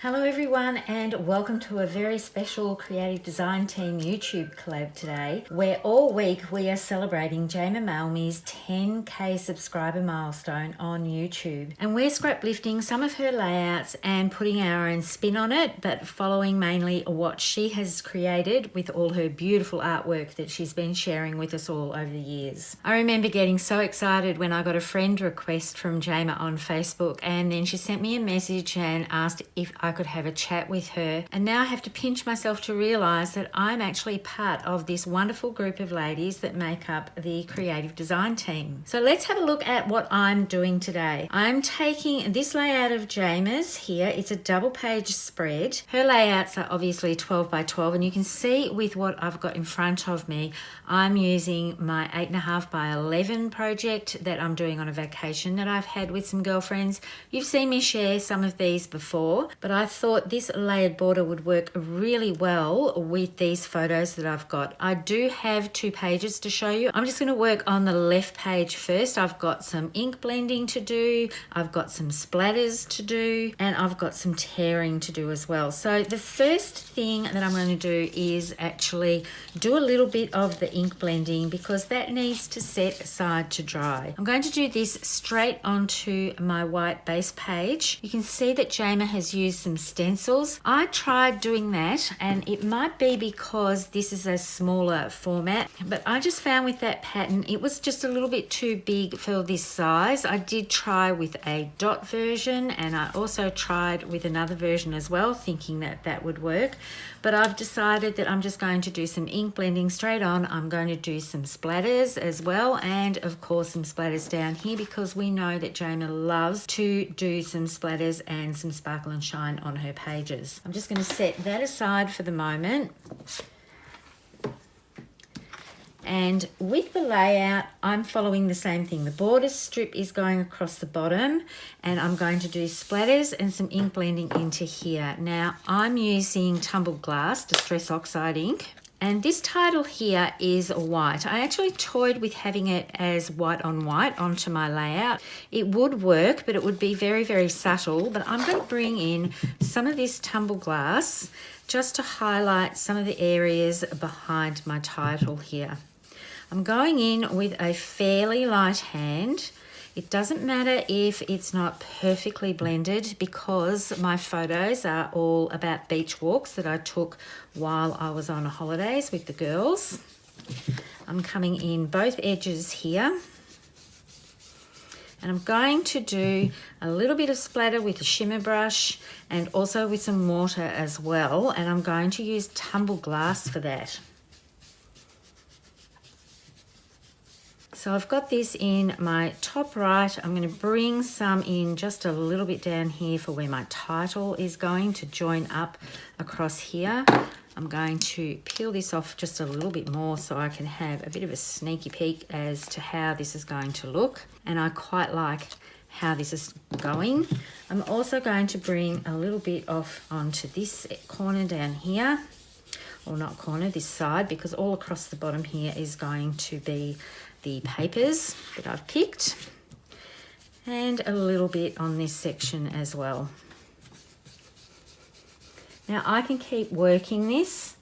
Hello everyone and welcome to a very special Creative Design Team YouTube collab today, where all week we are celebrating Jayma Malmy's 10k subscriber milestone on YouTube, and we're scrap lifting some of her layouts and putting our own spin on it, but following mainly what she has created with all her beautiful artwork that she's been sharing with us all over the years. I remember getting so excited when I got a friend request from Jayma on Facebook, and then she sent me a message and asked if I could have a chat with her, and now I have to pinch myself to realize that I'm actually part of this wonderful group of ladies that make up the creative design team. So let's have a look at what I'm doing today. I'm taking this layout of Jayma's here. It's a double page spread. Her layouts are obviously 12 by 12, and you can see with what I've got in front of me, I'm using my 8.5 by 11 project that I'm doing on a vacation that I've had with some girlfriends. You've seen me share some of these before, but I thought this layered border would work really well with these photos that I've got. I do have 2 pages to show you. I'm just going to work on the left page first. I've got some ink blending to do, I've got some splatters to do, and I've got some tearing to do as well. So the first thing that I'm going to do is actually do a little bit of the ink blending, because that needs to set aside to dry. I'm going to do this straight onto my white base page. You can see that Jayma has used some stencils. I tried doing that, and it might be because this is a smaller format, but I just found with that pattern it was just a little bit too big for this size. I did try with a dot version, and I also tried with another version as well, thinking that that would work, but I've decided that I'm just going to do some ink blending straight on. I'm going to do some splatters as well, and of course some splatters down here, because we know that Jayma loves to do some splatters and some sparkle and shine on her pages. I'm just going to set that aside for the moment. And with the layout, I'm following the same thing. The border strip is going across the bottom, and I'm going to do splatters and some ink blending into here. Now, I'm using Tumbled Glass Distress Oxide ink, and this title here is white. I actually toyed with having it as white on white onto my layout. It would work, but it would be very, very subtle. But I'm going to bring in some of this Tumbled Glass just to highlight some of the areas behind my title here. I'm going in with a fairly light hand. It doesn't matter if it's not perfectly blended, because my photos are all about beach walks that I took while I was on holidays with the girls. I'm coming in both edges here, and I'm going to do a little bit of splatter with a shimmer brush and also with some water as well, and I'm going to use Tumbled Glass for that. So I've got this in my top right. I'm going to bring some in just a little bit down here for where my title is going to join up across here. I'm going to peel this off just a little bit more so I can have a bit of a sneaky peek as to how this is going to look. And I quite like how this is going. I'm also going to bring a little bit off onto this corner down here, or not corner, this side, because all across the bottom here is going to be the papers that I've picked, and a little bit on this section as well. Now I can keep working this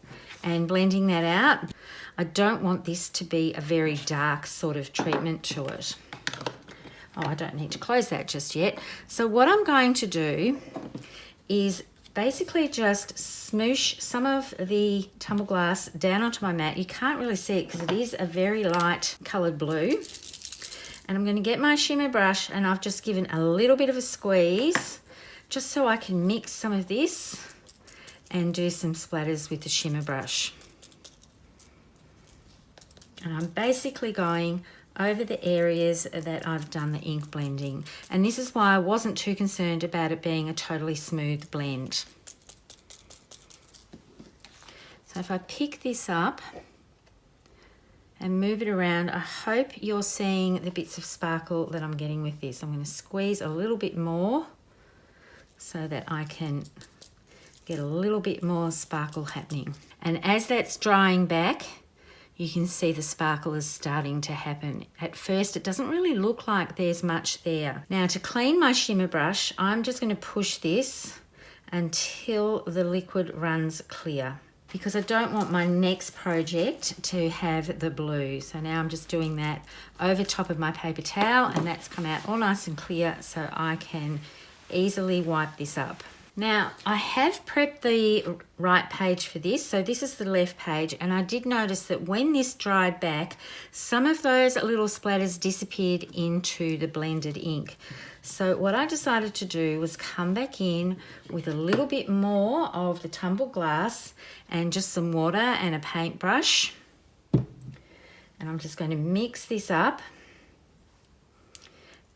and blending that out. I don't want this to be a very dark sort of treatment to it. Oh, I don't need to close that just yet. So what I'm going to do is basically just smoosh some of the Tumbled Glass down onto my mat. You can't really see it because it is a very light coloured blue. And I'm going to get my shimmer brush, and I've just given a little bit of a squeeze just so I can mix some of this and do some splatters with the shimmer brush. And I'm basically going over the areas that I've done the ink blending. And this is why I wasn't too concerned about it being a totally smooth blend. So if I pick this up and move it around, I hope you're seeing the bits of sparkle that I'm getting with this. I'm going to squeeze a little bit more so that I can get a little bit more sparkle happening. And as that's drying back, you can see the sparkle is starting to happen. At first, it doesn't really look like there's much there. Now, to clean my shimmer brush, I'm just going to push this until the liquid runs clear, because I don't want my next project to have the blue. So now I'm just doing that over top of my paper towel, and that's come out all nice and clear, so I can easily wipe this up. Now, I have prepped the right page for this, so this is the left page, and I did notice that when this dried back, some of those little splatters disappeared into the blended ink. So what I decided to do was come back in with a little bit more of the tumbled glass and just some water and a paintbrush. And I'm just going to mix this up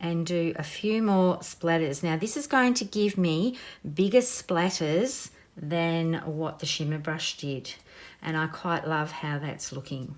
and do a few more splatters. Now this is going to give me bigger splatters than what the shimmer brush did, and I quite love how that's looking.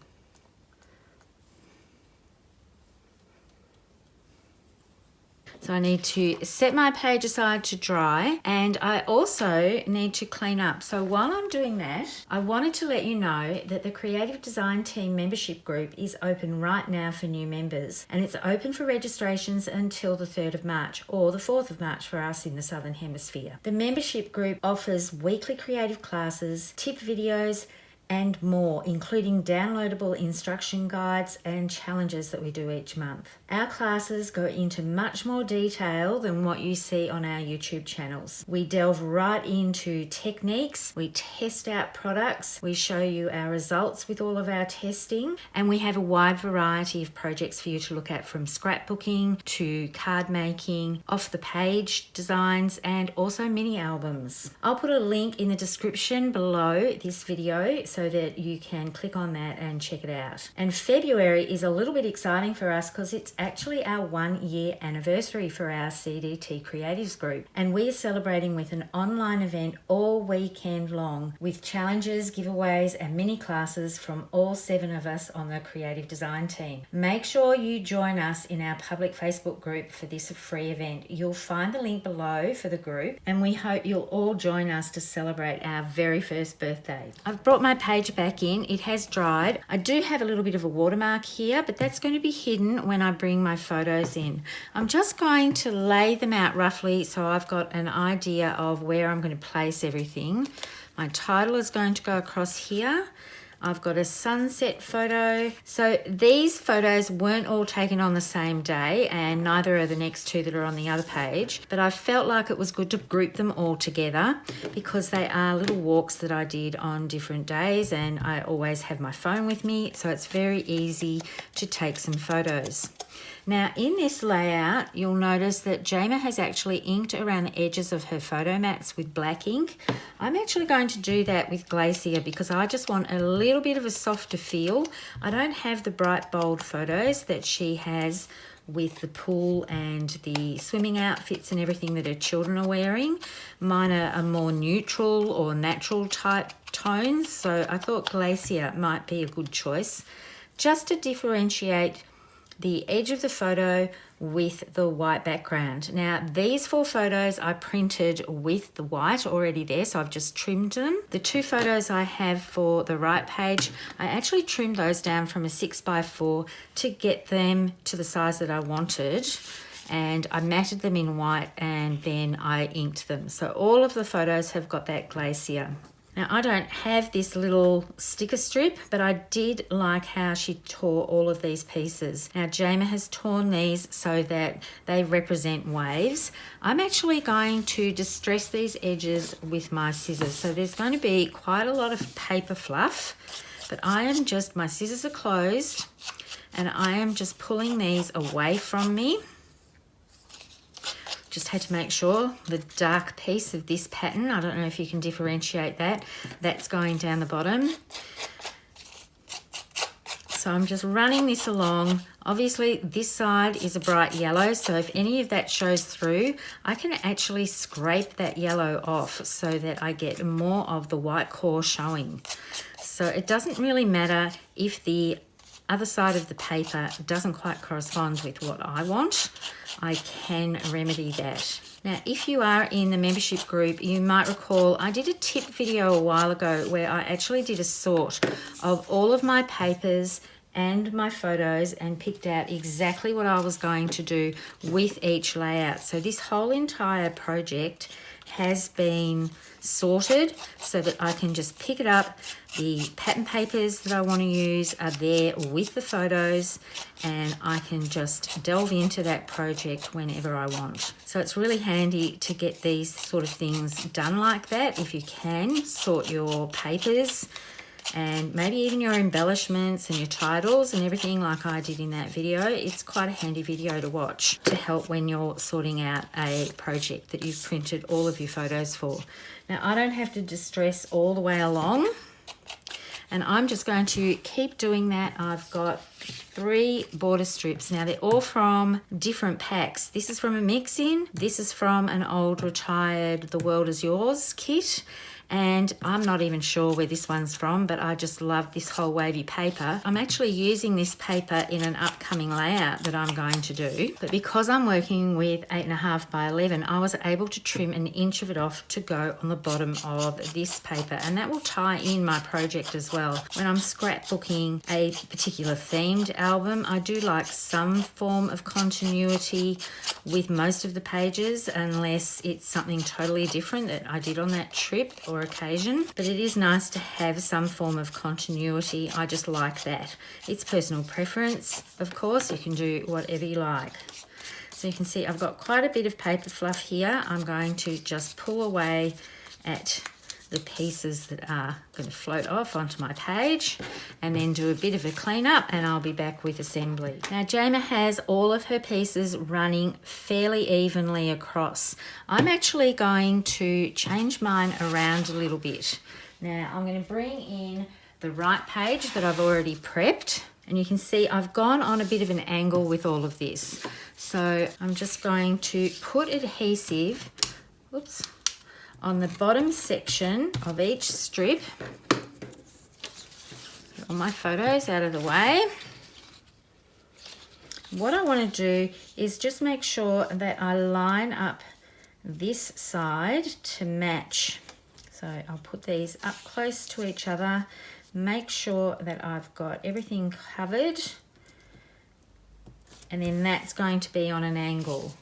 So I need to set my page aside to dry, and I also need to clean up. So while I'm doing that, I wanted to let you know that the Creative Design Team membership group is open right now for new members, and it's open for registrations until the 3rd of March or the 4th of March for us in the Southern Hemisphere. The membership group offers weekly creative classes, tip videos, and more, including downloadable instruction guides and challenges that we do each month. Our classes go into much more detail than what you see on our YouTube channels. We delve right into techniques, we test out products, we show you our results with all of our testing, and we have a wide variety of projects for you to look at, from scrapbooking to card making, off the page designs, and also mini albums. I'll put a link in the description below this video so that you can click on that and check it out. And February is a little bit exciting for us because it's actually our 1-year anniversary for our CDT Creatives group, and we are celebrating with an online event all weekend long with challenges, giveaways, and mini classes from all 7 of us on the creative design team. Make sure you join us in our public Facebook group for this free event. You'll find the link below for the group, and we hope you'll all join us to celebrate our very first birthday. I've brought my page back in. It has dried. I do have a little bit of a watermark here, but that's going to be hidden when I bring my photos in. I'm just going to lay them out roughly so I've got an idea of where I'm going to place everything. My title is going to go across here. I've got a sunset photo. So these photos weren't all taken on the same day, and neither are the next 2 that are on the other page, but I felt like it was good to group them all together because they are little walks that I did on different days, and I always have my phone with me, so it's very easy to take some photos. Now in this layout, you'll notice that Jayma has actually inked around the edges of her photo mats with black ink. I'm actually going to do that with Glacier because I just want a little bit of a softer feel. I don't have the bright, bold photos that she has with the pool and the swimming outfits and everything that her children are wearing. Mine are more neutral or natural type tones, so I thought Glacier might be a good choice just to differentiate the edge of the photo with the white background. Now these 4 photos I printed with the white already there, so I've just trimmed them. The 2 photos I have for the right page, I actually trimmed those down from a 6x4 to get them to the size that I wanted, and I matted them in white and then I inked them. So all of the photos have got that Glacier. Now I don't have this little sticker strip, but I did like how she tore all of these pieces. Now Jayma has torn these so that they represent waves. I'm actually going to distress these edges with my scissors. So there's going to be quite a lot of paper fluff, but my scissors are closed and I am just pulling these away from me. Just had to make sure the dark piece of this pattern, I don't know if you can differentiate that, that's going down the bottom. So I'm just running this along. Obviously this side is a bright yellow, so if any of that shows through, I can actually scrape that yellow off so that I get more of the white core showing. So it doesn't really matter if the other side of the paper doesn't quite correspond with what I want. I can remedy that. Now, if you are in the membership group, you might recall I did a tip video a while ago where I actually did a sort of all of my papers and my photos and picked out exactly what I was going to do with each layout. So this whole entire project has been sorted so that I can just pick it up. The pattern papers that I want to use are there with the photos, and I can just delve into that project whenever I want. So it's really handy to get these sort of things done like that. If you can, sort your papers and maybe even your embellishments and your titles and everything like I did in that video. It's quite a handy video to watch to help when you're sorting out a project that you've printed all of your photos for. Now, I don't have to distress all the way along, and I'm just going to keep doing that. I've got 3 border strips. Now, they're all from different packs. This is from a mix-in. This is from an old retired The World Is Yours kit. And I'm not even sure where this one's from, but I just love this whole wavy paper. I'm actually using this paper in an upcoming layout that I'm going to do. But because I'm working with 8.5 by 11, I was able to trim an inch of it off to go on the bottom of this paper. And that will tie in my project as well. When I'm scrapbooking a particular themed album, I do like some form of continuity with most of the pages, unless it's something totally different that I did on that trip or occasion. But it is nice to have some form of continuity. I just like that. It's personal preference, of course. You can do whatever you like. So you can see I've got quite a bit of paper fluff here. I'm going to just pull away at the pieces that are going to float off onto my page, and then do a bit of a clean up, and I'll be back with assembly. Now, Jayma has all of her pieces running fairly evenly across. I'm actually going to change mine around a little bit. Now, I'm going to bring in the right page that I've already prepped, and you can see I've gone on a bit of an angle with all of this. So I'm just going to put adhesive, whoops, on the bottom section of each strip. Get all my photos out of the way. What I want to do is just make sure that I line up this side to match. So I'll put these up close to each other, make sure that I've got everything covered, and then that's going to be on an angle.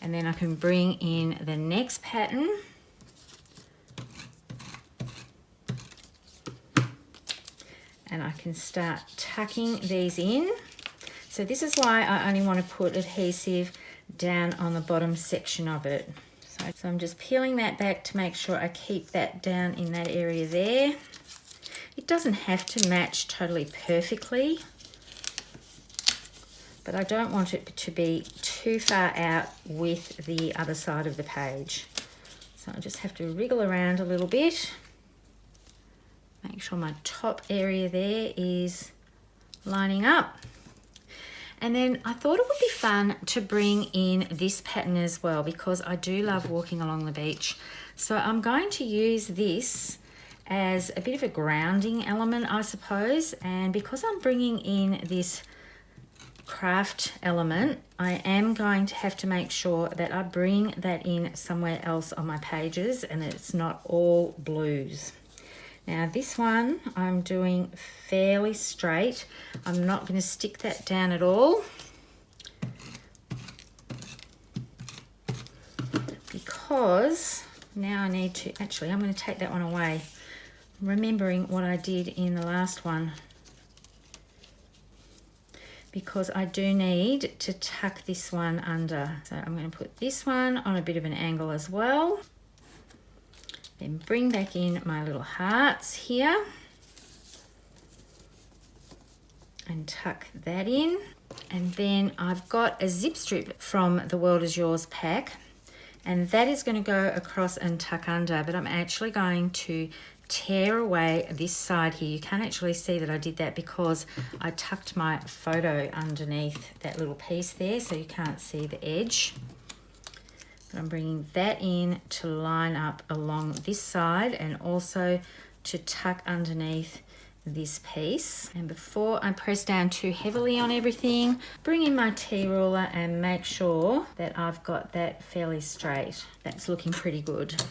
And then I can bring in the next pattern. And I can start tucking these in. So this is why I only want to put adhesive down on the bottom section of it. So I'm just peeling that back to make sure I keep that down in that area there. It doesn't have to match totally perfectly, but I don't want it to be too far out with the other side of the page. So I just have to wriggle around a little bit. Make sure my top area there is lining up. And then I thought it would be fun to bring in this pattern as well, because I do love walking along the beach. So I'm going to use this as a bit of a grounding element, I suppose. And because I'm bringing in this craft element, I am going to have to make sure that I bring that in somewhere else on my pages and that it's not all blues. Now this one I'm doing fairly straight. I'm not going to stick that down at all, because now I need to, actually I'm going to take that one away, remembering what I did in the last one, because I do need to tuck this one under. So I'm going to put this one on a bit of an angle as well. Then bring back in my little hearts here and tuck that in. And then I've got a zip strip from the World Is Yours pack, and that is going to go across and tuck under, but I'm actually going to tear away this side here. You can't actually see that I did that because I tucked my photo underneath that little piece there, so you can't see the edge. But I'm bringing that in to line up along this side and also to tuck underneath this piece. And before I press down too heavily on everything, bring in my T-ruler and make sure that I've got that fairly straight. That's looking pretty good.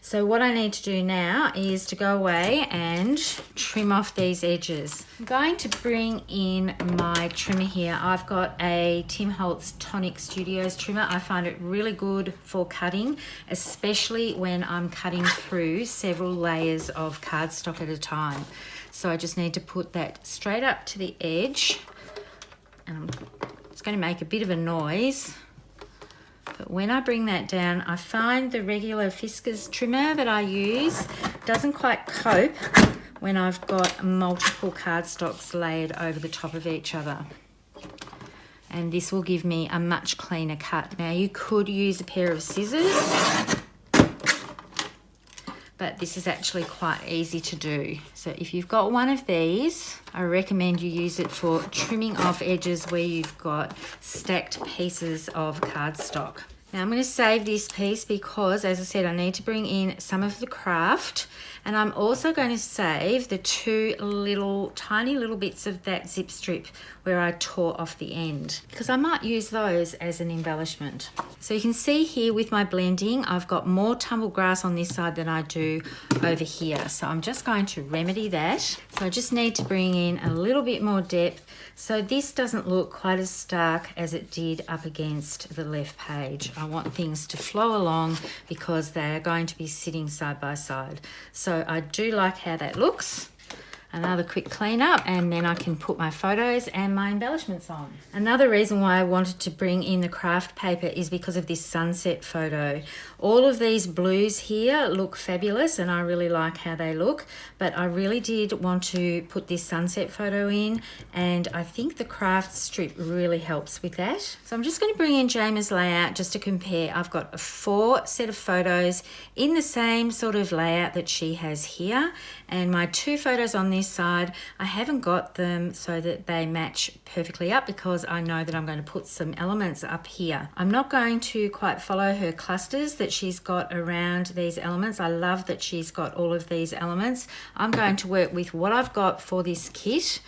So what I need to do now is to go away and trim off these edges. I'm going to bring in my trimmer here. I've got a Tim Holtz Tonic Studios trimmer. I find it really good for cutting, especially when I'm cutting through several layers of cardstock at a time. So I just need to put that straight up to the edge, and it's going to make a bit of a noise. But when I bring that down, I find the regular Fiskars trimmer that I use doesn't quite cope when I've got multiple cardstocks layered over the top of each other. And this will give me a much cleaner cut. Now you could use a pair of scissors, but this is actually quite easy to do. So if you've got one of these, I recommend you use it for trimming off edges where you've got stacked pieces of cardstock. Now I'm going to save this piece because, as I said, I need to bring in some of the craft, and I'm also going to save the two tiny little bits of that zip strip where I tore off the end, because I might use those as an embellishment. So you can see here with my blending, I've got more tumble grass on this side than I do over here. So I'm just going to remedy that. So I just need to bring in a little bit more depth so this doesn't look quite as stark as it did up against the left page. I want things to flow along because they are going to be sitting side by side. So I do like how that looks. Another quick clean up, and then I can put my photos and my embellishments on. Another reason why I wanted to bring in the craft paper is because of this sunset photo. All of these blues here look fabulous and I really like how they look, but I really did want to put this sunset photo in, and I think the craft strip really helps with that. So I'm just going to bring in Jayma's layout just to compare. I've got a 4 set of photos in the same sort of layout that she has here, and my 2 photos on this side, I haven't got them so that they match perfectly up because I know that I'm going to put some elements up here. I'm not going to quite follow her clusters that she's got around these elements. I love that she's got all of these elements. I'm going to work with what I've got for this kit.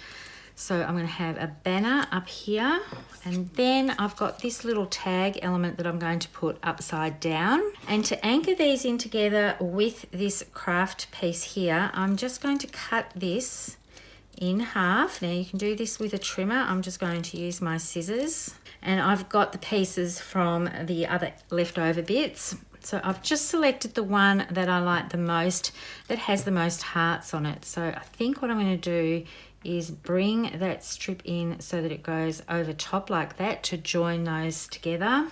So I'm going to have a banner up here, and then I've got this little tag element that I'm going to put upside down. And to anchor these in together with this craft piece here, I'm just going to cut this in half. Now you can do this with a trimmer. I'm just going to use my scissors, and I've got the pieces from the other leftover bits. So I've just selected the one that I like the most, that has the most hearts on it. So I think what I'm going to do is bring that strip in so that it goes over top like that to join those together.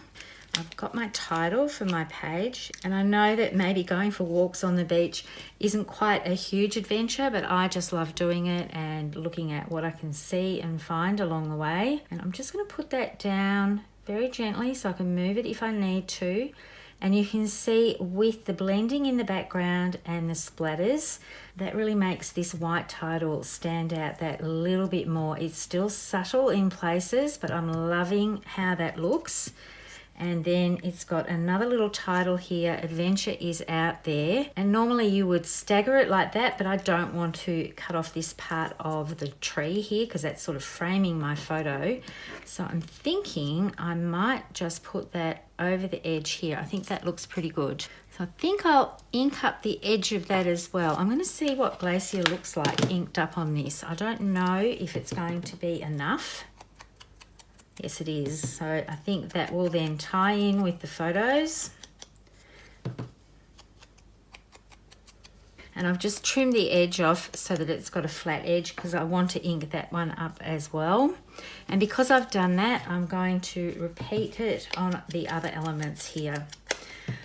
I've got my title for my page, and I know that maybe going for walks on the beach isn't quite a huge adventure, but I just love doing it and looking at what I can see and find along the way. And I'm just going to put that down very gently so I can move it if I need to. And you can see with the blending in the background and the splatters, that really makes this white title stand out that little bit more. It's still subtle in places, but I'm loving how that looks. And then it's got another little title here, Adventure is Out There. And normally you would stagger it like that, but I don't want to cut off this part of the tree here because that's sort of framing my photo. So I'm thinking I might just put that over the edge here. I think that looks pretty good. So I think I'll ink up the edge of that as well. I'm going to see what Glacier looks like inked up on this. I don't know if it's going to be enough. Yes, it is. So I think that will then tie in with the photos. And I've just trimmed the edge off so that it's got a flat edge because I want to ink that one up as well. And because I've done that, I'm going to repeat it on the other elements here.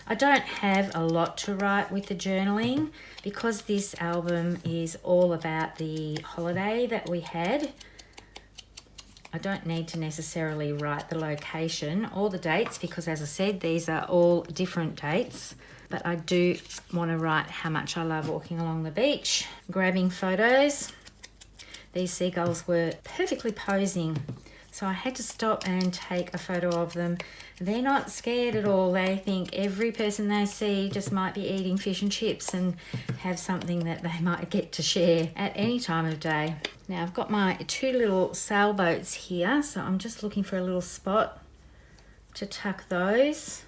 I don't have a lot to write with the journaling because this album is all about the holiday that we had. I don't need to necessarily write the location or the dates because, as I said, these are all different dates. But I do want to write how much I love walking along the beach, grabbing photos. These seagulls were perfectly posing, so I had to stop and take a photo of them. They're not scared at all. They think every person they see just might be eating fish and chips and have something that they might get to share at any time of day. Now I've got my 2 little sailboats here, so I'm just looking for a little spot to tuck those.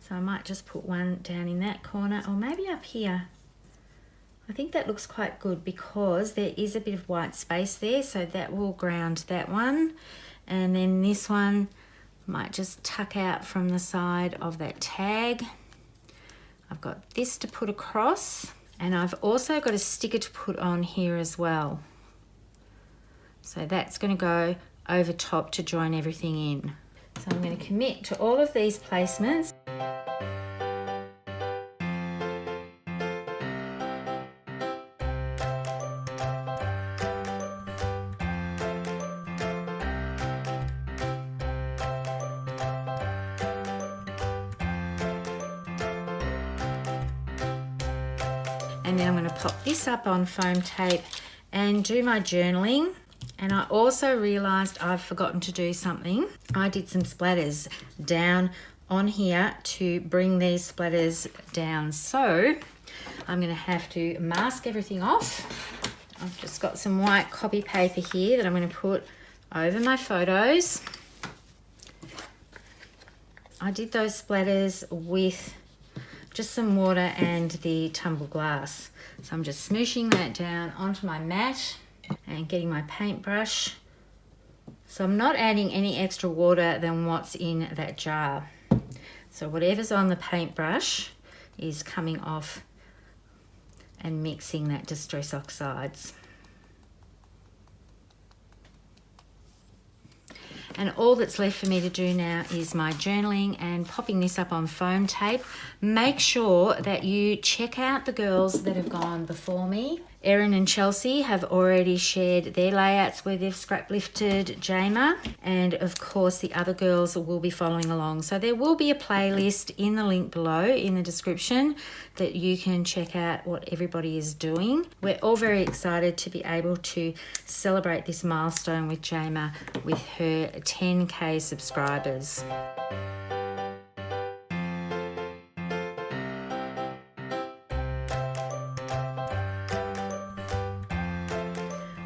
So So I might just put one down in that corner, or maybe up here. I think that looks quite good because there is a bit of white space there, so that will ground that one. And then this one might just tuck out from the side of that tag. I've got this to put across, and I've also got a sticker to put on here as well. So that's going to go over top to join everything in. So I'm going to commit to all of these placements. And then I'm going to pop this up on foam tape and do my journaling. And I also realised I've forgotten to do something. I did some splatters down on here to bring these splatters down. So I'm going to have to mask everything off. I've just got some white copy paper here that I'm going to put over my photos. I did those splatters with just some water and the tumble glass. So I'm just smooshing that down onto my mat and getting my paintbrush. So I'm not adding any extra water than what's in that jar. So whatever's on the paintbrush is coming off and mixing that Distress Oxides. And all that's left for me to do now is my journaling and popping this up on foam tape. Make sure that you check out the girls that have gone before me. Erin and Chelsea have already shared their layouts where they've scrap lifted Jama, and of course the other girls will be following along. So there will be a playlist in the link below in the description that you can check out what everybody is doing. We're all very excited to be able to celebrate this milestone with Jama with her 10K subscribers.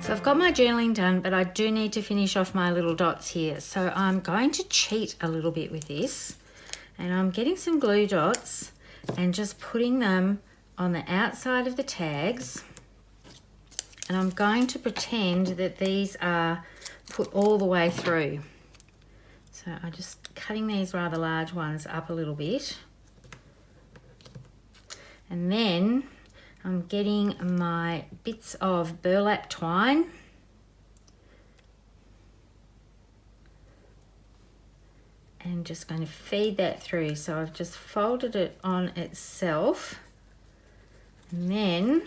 So I've got my journaling done, but I do need to finish off my little dots here. So I'm going to cheat a little bit with this, and I'm getting some glue dots and just putting them on the outside of the tags. And I'm going to pretend that these are put all the way through. So I'm just cutting these rather large ones up a little bit. And then I'm getting my bits of burlap twine and just going to feed that through. So I've just folded it on itself and then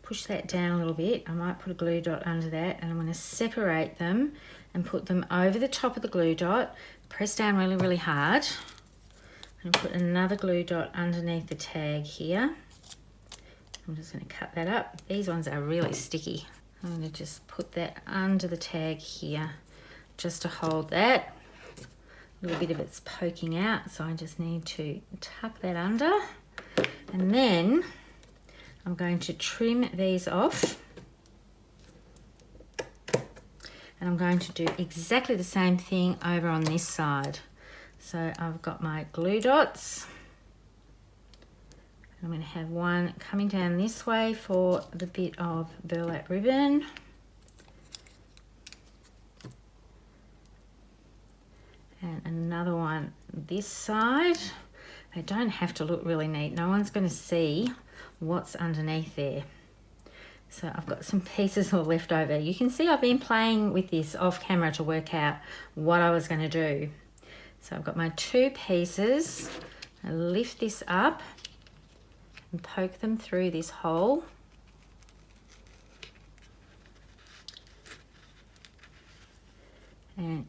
push that down a little bit. I might put a glue dot under that, and I'm going to separate them and put them over the top of the glue dot. Press down really, really hard and put another glue dot underneath the tag here. I'm just going to cut that up. These ones are really sticky. I'm going to just put that under the tag here just to hold that. A little bit of it's poking out, so I just need to tuck that under. And then I'm going to trim these off. And I'm going to do exactly the same thing over on this side. So I've got my glue dots. I'm going to have one coming down this way for the bit of burlap ribbon. And another one this side. They don't have to look really neat. No one's going to see what's underneath there. So I've got some pieces all left over. You can see I've been playing with this off camera to work out what I was going to do. So I've got my two pieces. I lift this up and poke them through this hole. And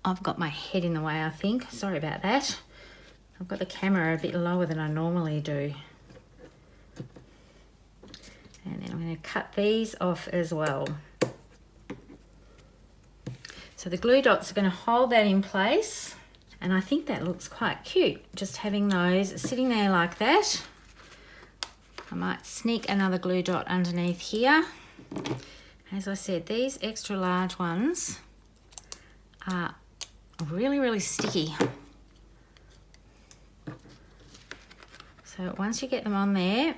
I've got my head in the way, I think. Sorry about that. I've got the camera a bit lower than I normally do. And then I'm going to cut these off as well. So the glue dots are going to hold that in place. And I think that looks quite cute, just having those sitting there like that. I might sneak another glue dot underneath here. As I said, these extra large ones are really, really sticky. So once you get them on there,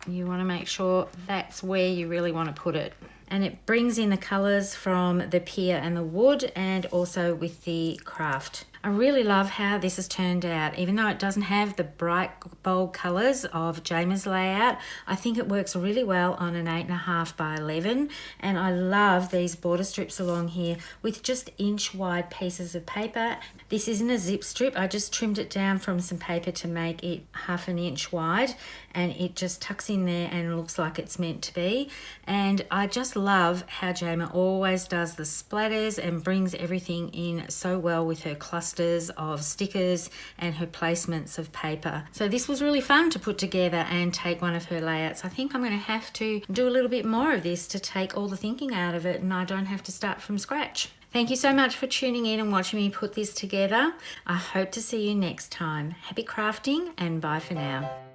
you want to make sure that's where you really want to put it. And it brings in the colours from the pier and the wood, and also with the craft. I really love how this has turned out. Even though it doesn't have the bright, bold colours of Jayma's layout, I think it works really well on an 8.5 by 11. And I love these border strips along here with just inch wide pieces of paper. This isn't a zip strip. I just trimmed it down from some paper to make it 1/2 inch wide, and it just tucks in there and looks like it's meant to be. And I just love how Jayma always does the splatters and brings everything in so well with her clusters of stickers and her placements of paper. So this was really fun to put together and take one of her layouts. I think I'm going to have to do a little bit more of this to take all the thinking out of it, and I don't have to start from scratch. Thank you so much for tuning in and watching me put this together. I hope to see you next time. Happy crafting, and bye for now.